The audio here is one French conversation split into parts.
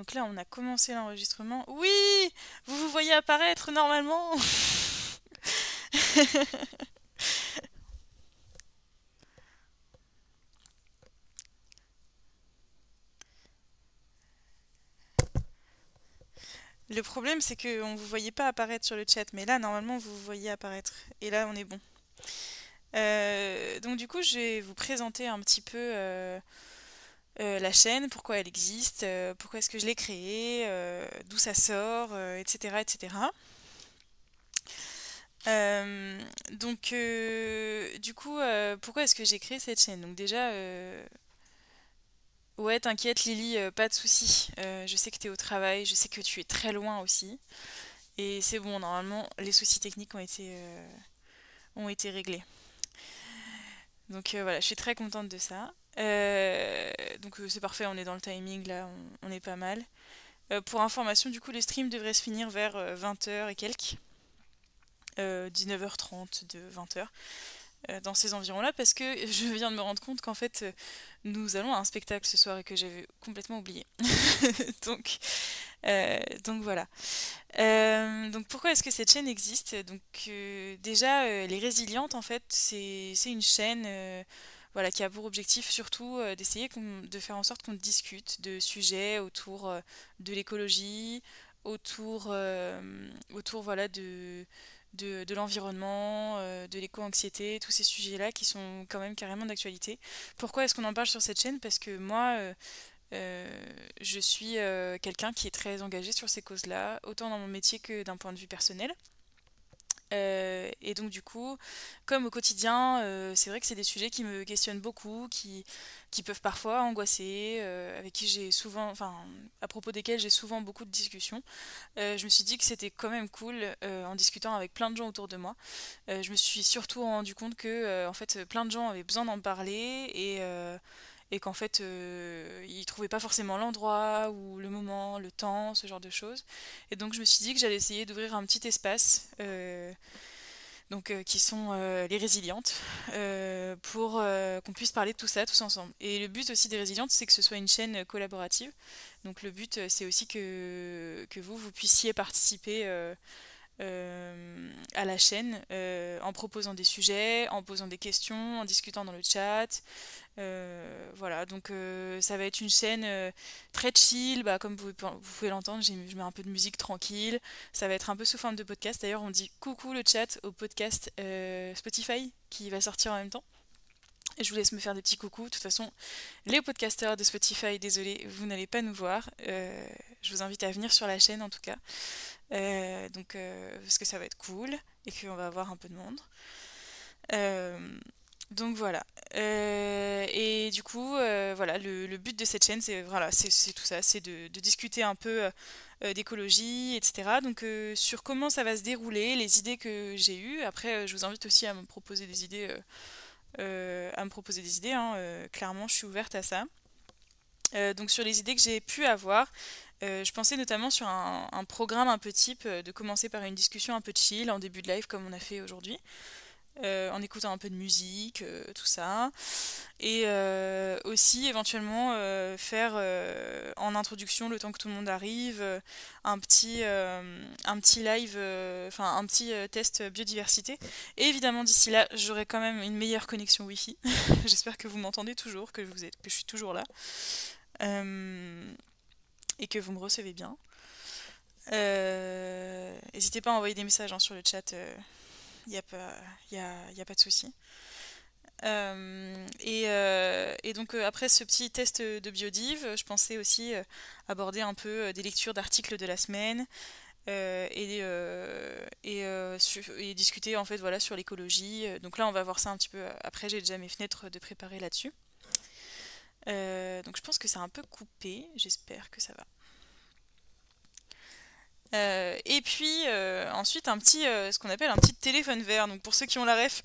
Donc là, on a commencé l'enregistrement. Oui! Vous vous voyez apparaître normalement? Le problème, c'est qu'on vous voyait pas apparaître sur le chat, mais là, normalement, vous vous voyez apparaître. Et là, on est bon. Donc du coup, je vais vous présenter un petit peu la chaîne, pourquoi elle existe, pourquoi est-ce que je l'ai créée, d'où ça sort, etc., etc. Euh, du coup, pourquoi est-ce que j'ai créé cette chaîne? Donc déjà, ouais, t'inquiète Lily, pas de souci. Je sais que t'es au travail, je sais que tu es très loin aussi. Et c'est bon, normalement, les soucis techniques ont été réglés. Donc voilà, je suis très contente de ça. C'est parfait, on est dans le timing là, on est pas mal. Pour information, du coup, le stream devrait se finir vers 20 h et quelques. 19 h 30 de 20 h. Dans ces environs-là parce que je viens de me rendre compte qu'en fait nous allons à un spectacle ce soir et que j'avais complètement oublié. donc, donc voilà. Donc pourquoi est-ce que cette chaîne existe? Donc déjà les Résilientes en fait c'est une chaîne voilà, qui a pour objectif surtout d'essayer de faire en sorte qu'on discute de sujets autour de l'écologie, autour voilà, de l'environnement, de l'éco-anxiété, tous ces sujets-là qui sont quand même carrément d'actualité. Pourquoi est-ce qu'on en parle sur cette chaîne? Parce que moi, je suis quelqu'un qui est très engagé sur ces causes-là, autant dans mon métier que d'un point de vue personnel. Et donc du coup, comme au quotidien, c'est vrai que c'est des sujets qui me questionnent beaucoup, qui peuvent parfois angoisser, avec qui j'ai souvent, enfin, à propos desquels j'ai souvent beaucoup de discussions. Je me suis dit que c'était quand même cool, en discutant avec plein de gens autour de moi. Je me suis surtout rendu compte que, en fait, plein de gens avaient besoin d'en parler et qu'en fait, ils trouvaient pas forcément l'endroit ou le moment, le temps, ce genre de choses. Et donc je me suis dit que j'allais essayer d'ouvrir un petit espace, qui sont les résilientes, pour qu'on puisse parler de tout ça tous ensemble. Et le but aussi des résilientes, c'est que ce soit une chaîne collaborative. Donc le but, c'est aussi que vous puissiez participer à la chaîne en proposant des sujets, en posant des questions, en discutant dans le chat. Voilà, donc ça va être une chaîne très chill, bah, comme vous pouvez l'entendre, je mets un peu de musique tranquille. Ça va être un peu sous forme de podcast. D'ailleurs, on dit coucou le chat au podcast Spotify qui va sortir en même temps. Et je vous laisse me faire des petits coucous. De toute façon, les podcasteurs de Spotify, désolé, vous n'allez pas nous voir. Je vous invite à venir sur la chaîne en tout cas. Parce que ça va être cool et qu'on va avoir un peu de monde. Euh, donc voilà. Et du coup, voilà, le but de cette chaîne, c'est voilà, c'est tout ça, c'est de discuter un peu d'écologie, etc. Donc sur comment ça va se dérouler, les idées que j'ai eues. Après, je vous invite aussi à me proposer des idées, hein, clairement, je suis ouverte à ça. Donc sur les idées que j'ai pu avoir, je pensais notamment sur un programme un peu type, de commencer par une discussion un peu chill en début de live comme on a fait aujourd'hui, en écoutant un peu de musique, tout ça. Et aussi éventuellement faire en introduction, le temps que tout le monde arrive, un petit live, enfin un petit test biodiversité. Et évidemment d'ici là, j'aurai quand même une meilleure connexion Wi-Fi. J'espère que vous m'entendez toujours, que je suis toujours là. Euh, et que vous me recevez bien. N'hésitez pas à envoyer des messages hein, sur le chat, il n'y a, pas- y a pas de souci. Après ce petit test de biodiv, je pensais aussi aborder un peu des lectures d'articles de la semaine et discuter en fait voilà sur l'écologie. Donc là on va voir ça un petit peu après, j'ai déjà mes fenêtres de préparer là-dessus. Donc je pense que c'est un peu coupé, j'espère que ça va. Et puis ensuite ce qu'on appelle un petit téléphone vert. Donc pour ceux qui ont la ref,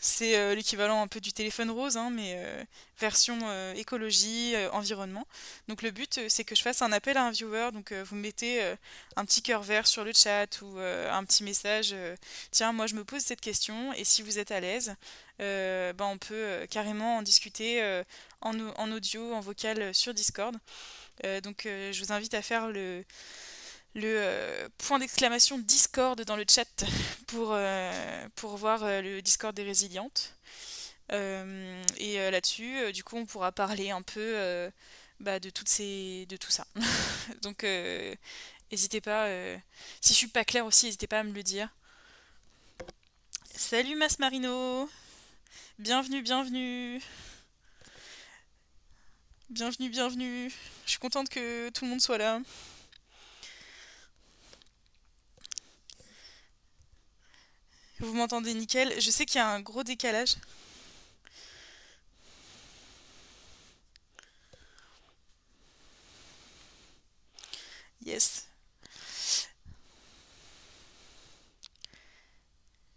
c'est l'équivalent un peu du téléphone rose, hein, mais version écologie, environnement. Donc le but, c'est que je fasse un appel à un viewer. Donc vous mettez un petit cœur vert sur le chat ou un petit message. Tiens, moi je me pose cette question et si vous êtes à l'aise, on peut carrément en discuter en audio, en vocal sur Discord. Je vous invite à faire le point d'exclamation Discord dans le chat pour voir le Discord des résilientes. Là-dessus, du coup, on pourra parler un peu de tout ça. Donc, n'hésitez pas. Si je suis pas claire aussi, n'hésitez pas à me le dire. Salut Mas Marino! Bienvenue, bienvenue! Bienvenue, bienvenue! Je suis contente que tout le monde soit là. Vous m'entendez nickel? Je sais qu'il y a un gros décalage. Yes.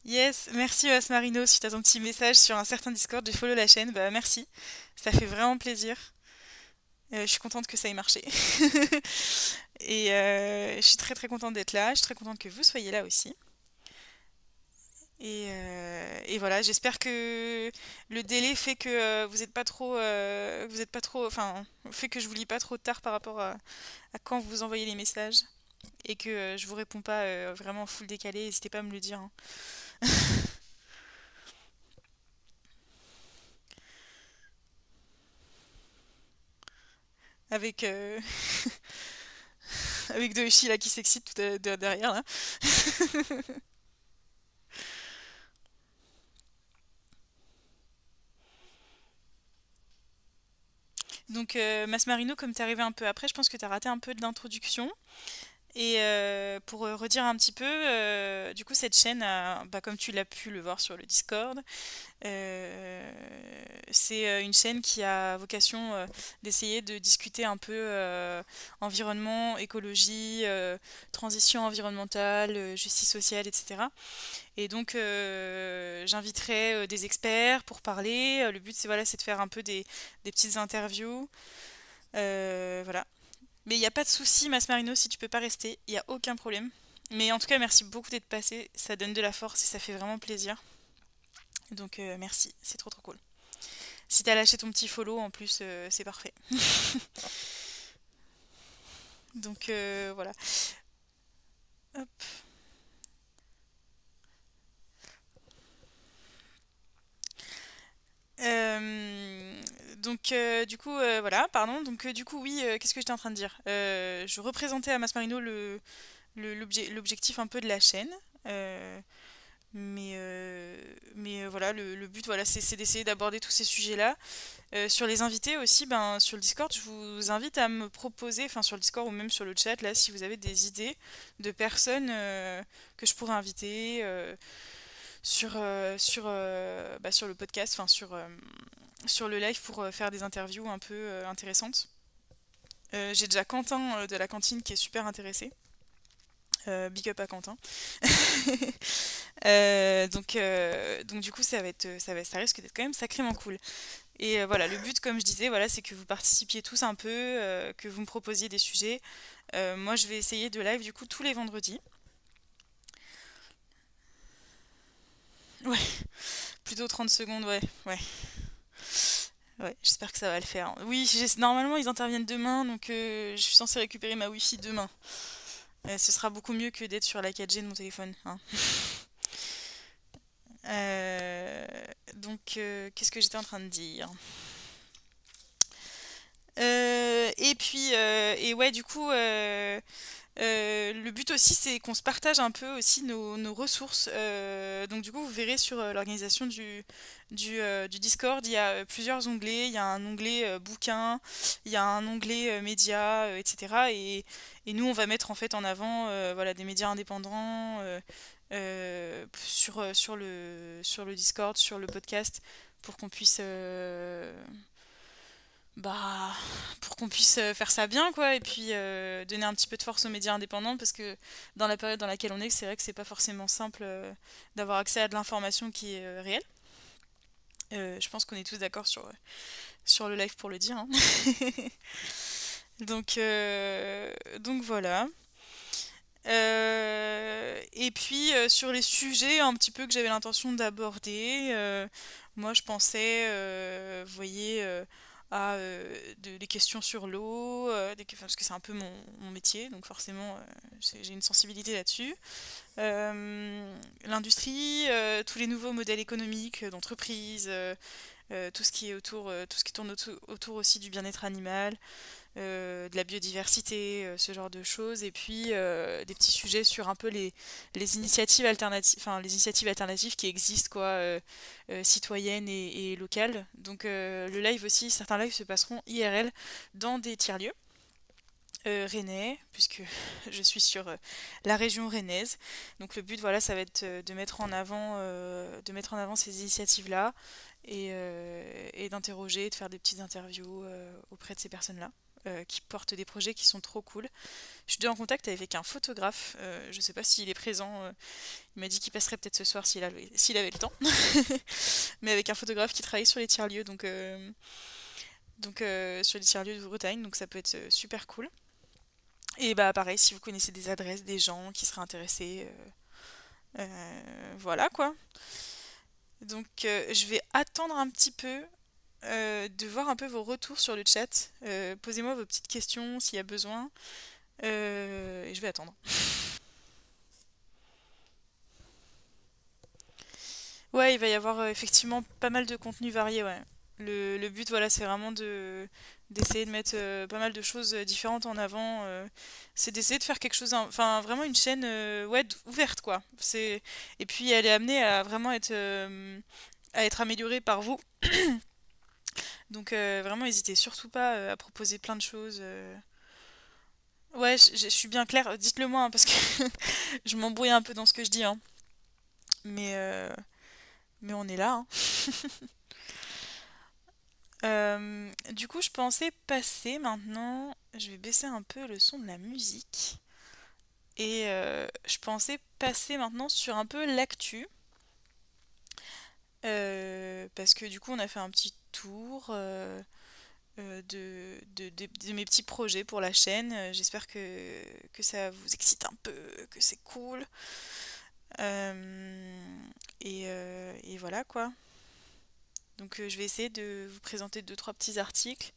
Yes, merci Asmarino, suite à ton petit message sur un certain Discord, j'ai follow la chaîne, bah merci, ça fait vraiment plaisir. Je suis contente que ça ait marché. Je suis très très contente d'être là, je suis très contente que vous soyez là aussi. Et voilà, j'espère que le délai fait que vous êtes pas trop, enfin, fait que je vous lis pas trop tard par rapport à quand vous envoyez les messages et que je vous réponds pas vraiment full décalé, n'hésitez pas à me le dire, hein. Avec, avec Doichi là qui s'excite derrière là. Mas Marino, comme t'es arrivé un peu après, je pense que t'as raté un peu de l'introduction. Pour redire un petit peu, du coup, cette chaîne, comme tu l'as pu le voir sur le Discord, euh, c'est une chaîne qui a vocation d'essayer de discuter un peu environnement, écologie, transition environnementale, justice sociale, etc. J'inviterai des experts pour parler. Le but, c'est voilà, c'est de faire un peu des petites interviews. Voilà. Mais il n'y a pas de souci, Mas Marino, si tu peux pas rester, il n'y a aucun problème. Mais en tout cas, merci beaucoup d'être passé. Ça donne de la force et ça fait vraiment plaisir. Merci, c'est trop trop cool. Si t'as lâché ton petit follow, en plus, c'est parfait. Voilà. Hop. Voilà, pardon. Du coup, oui, qu'est-ce que j'étais en train de dire? Je représentais à Mas Marino l'objectif un peu de la chaîne. Euh, voilà, le but, voilà, c'est d'essayer d'aborder tous ces sujets-là. Sur les invités aussi, ben, sur le Discord, je vous invite à me proposer, enfin sur le Discord ou même sur le chat, là, si vous avez des idées de personnes que je pourrais inviter sur le podcast, enfin sur le live pour faire des interviews un peu intéressantes. J'ai déjà Quentin de la cantine qui est super intéressé. Big up à Quentin. Du coup, ça risque d'être quand même sacrément cool. Voilà, le but, comme je disais, voilà, c'est que vous participiez tous un peu, que vous me proposiez des sujets. Moi, je vais essayer de live du coup tous les vendredis. Ouais, plutôt 30 secondes, ouais, ouais. Ouais, j'espère que ça va le faire. Oui, normalement ils interviennent demain, donc je suis censée récupérer ma Wi-Fi demain. Ce sera beaucoup mieux que d'être sur la 4G de mon téléphone, hein. Euh, Qu'est-ce que j'étais en train de dire? Et ouais, du coup, le but aussi, c'est qu'on se partage un peu aussi nos ressources. Du coup, vous verrez sur l'organisation du Discord, il y a plusieurs onglets. Il y a un onglet bouquins, il y a un onglet médias, etc. Et nous, on va mettre en fait en avant voilà, des médias indépendants sur le Discord, sur le podcast, pour qu'on puisse bah pour qu'on puisse faire ça bien quoi et puis donner un petit peu de force aux médias indépendants parce que dans la période dans laquelle on est c'est vrai que c'est pas forcément simple d'avoir accès à de l'information qui est réelle. Je pense qu'on est tous d'accord sur le live pour le dire, hein. Donc voilà. Et puis sur les sujets un petit peu que j'avais l'intention d'aborder, moi je pensais, vous voyez, des questions sur l'eau, parce que c'est un peu mon métier, donc forcément j'ai une sensibilité là-dessus. L'industrie, tous les nouveaux modèles économiques d'entreprise, tout ce qui est autour, tout ce qui tourne autour aussi du bien-être animal, de la biodiversité, ce genre de choses, et puis des petits sujets sur un peu les initiatives alternatives, enfin les initiatives alternatives qui existent quoi, citoyennes et locales. Donc le live aussi, certains lives se passeront IRL dans des tiers-lieux. Rennais, puisque je suis sur la région rennaise. Donc le but, voilà, ça va être de mettre en avant ces initiatives-là et d'interroger, de faire des petites interviews auprès de ces personnes-là. Qui portent des projets qui sont trop cool. Je suis en contact avec un photographe, je sais pas s'il est présent, il m'a dit qu'il passerait peut-être ce soir s'il avait le temps, mais avec un photographe qui travaille sur les tiers-lieux, donc sur les tiers-lieux de Bretagne, donc ça peut être super cool. Et bah pareil, si vous connaissez des adresses, des gens qui seraient intéressés, voilà quoi. Donc je vais attendre un petit peu de voir un peu vos retours sur le chat. Posez-moi vos petites questions s'il y a besoin. Et je vais attendre. Ouais, il va y avoir effectivement pas mal de contenus variés, ouais. Le but, voilà, c'est vraiment d'essayer de mettre pas mal de choses différentes en avant. C'est d'essayer de faire quelque chose, enfin vraiment une chaîne ouais, ouverte, quoi. Et puis elle est amenée à vraiment à être améliorée par vous. Donc vraiment, n'hésitez surtout pas à proposer plein de choses. Ouais, je suis bien claire, dites-le moi, hein, parce que je m'embrouille un peu dans ce que je dis, hein. Mais, euh, mais on est là, hein. Du coup, je pensais passer maintenant. Je vais baisser un peu le son de la musique. Et je pensais passer maintenant sur un peu l'actu. Parce que du coup, on a fait un petit tour de mes petits projets pour la chaîne. J'espère que ça vous excite un peu, que c'est cool. Et voilà quoi. Donc je vais essayer de vous présenter deux trois petits articles.